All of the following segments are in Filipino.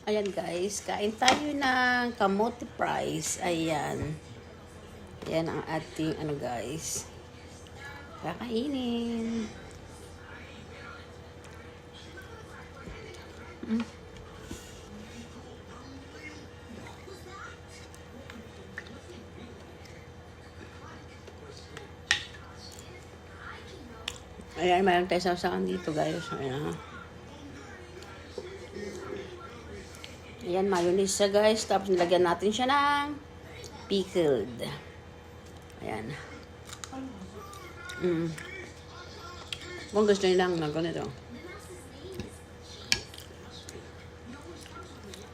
Ayan guys, kain tayo ng kamote fries. Ayan. Ayan ang ating guys. Kakainin. Mm. Ayan, mayroon tayo sausakan dito guys. Ayan. Ayan, mayonnaise siya guys. Tapos nilagyan natin siya ng pickled. Ayan. Kung gusto nyo lang ng ganito.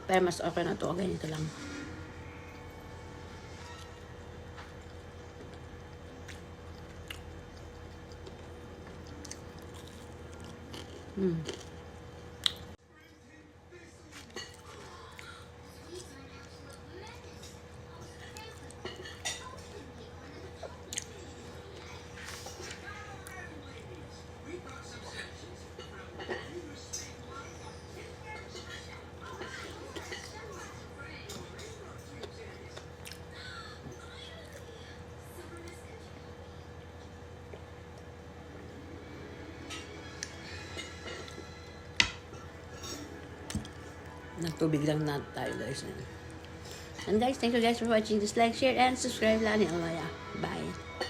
Pero mas okay na to. Ganito lang. Nagtubig lang na tayo guys. And guys, thank you guys for watching. Just like, share, and subscribe lang. Bye.